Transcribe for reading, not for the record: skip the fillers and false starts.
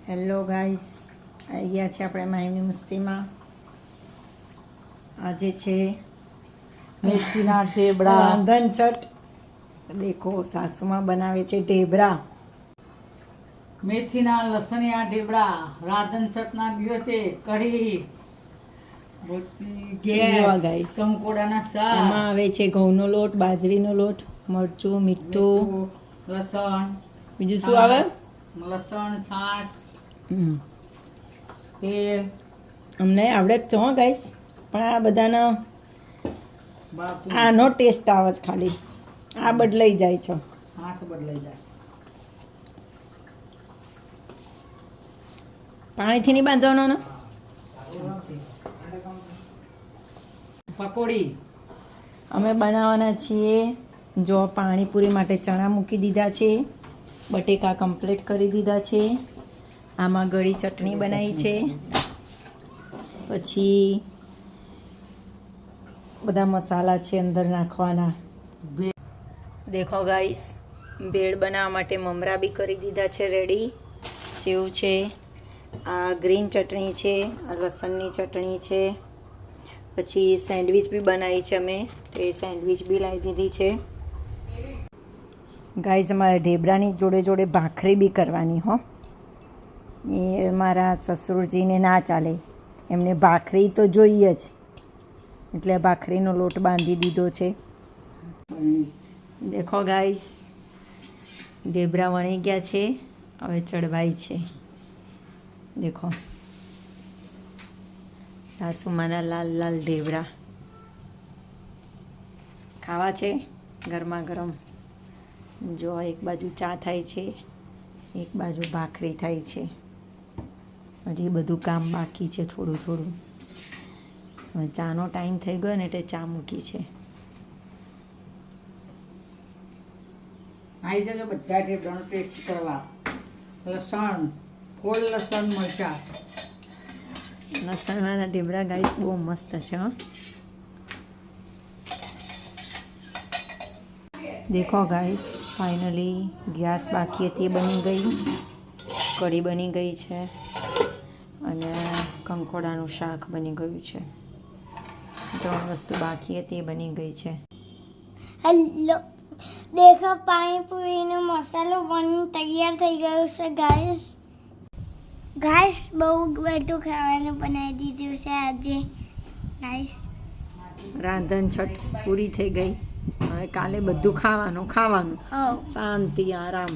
Hello guys, આવી ગયા છે આપણે માહિની મસ્તીમાં. આજે છે મેથીના ઢેબરા. રાંધન છઠ. દેખો સાસુમાં બનાવે છે ઢેબરા. મેથીના લસણિયા ઢેબરા રાંધન છઠના દિવસે કઢી એવા ગેસ guys. કંકોડાના એમાં શાક આવે છે ઘઉંનો લોટ, બાજરીનો લોટ, મરચું, મીઠું, લસણ, બીજું શું આવે? લસણ, છાશ, હમ. તેલ, અમને આવડે જ છે હો ગાઈસ, પણ આ બધાનો બાપુ આનો ટેસ્ટ આવે છે ખાલી. આ બદલાઈ જાય છે. હાથ બદલાઈ જાય. પાણીથી નહીં બાંધવાનો ને. પકોડી અમે બનાવવાના છીએ. જો પાણીપુરી માટે ચણા મૂકી દીધા છે, બટેકા કમ્પ્લીટ કરી દીધા છે, આમાં ગળી ચટણી બનાવી છે, પછી બધા મસાલા છે અંદર નાખવાના. દેખો ગાઈસ, ભેળ બનાવવા માટે મમરા બી કરી દીધા છે રેડી. સેવ છે, આ ગ્રીન ચટણી છે, આ લસણની ચટણી છે, પછી સેન્ડવિચ બી બનાવી છે અમે, તો એ સેન્ડવિચ બી લાવી દીધી છે. ગાઈઝ, અમારા ઢેબરાની જોડે જોડે ભાખરી બી કરવાની હો. એ મારા સસુરજીને ના ચાલે, એમને ભાખરી તો જોઈએ જ, એટલે ભાખરીનો લોટ બાંધી દીધો છે. દેખો ગાઈઝ, ઢેબરા વણી ગયા છે, હવે ચડવાય છે. દેખો સાસુમાના લાલ લાલ ઢેબરા ખાવા છે ગરમા ગરમ. જો એક બાજુ ચા થાય છે, એક બાજુ ભાખરી થાય છે. હજી બધું કામ બાકી છે થોડું થોડું. હવે ચાનો ટાઈમ થઈ ગયો ને એટલે ચા મૂકી છે. આવી જજો બધા ઢેબરાનો ટેસ્ટ કરવા. લસણ, ફોલ લસણ, મરચા. લસણવાળા ઢેબરા ગાઈસ બહુ મસ્ત છે હો. દેખો ગાઈસ, ફાઇનલી ગેસ બાકી હતી એ બની ગઈ, કઢી બની ગઈ છે, અને કંકોડાનું શાક બની ગયું છે. 3 વસ્તુ બાકી હતી એ બની ગઈ છે. હેલો, દેખો પાણીપુરીનો મસાલો બની તૈયાર થઈ ગયો છે ગાઈસ. ગાઈસ, બહુ બધું ખાવાનું બનાવી દીધું છે આજે ગાઈસ. રાંધણ છઠ પૂરી થઈ ગઈ. હવે કાલે બધું ખાવાનું ખાવાનું, હો શાંતિ આરામ.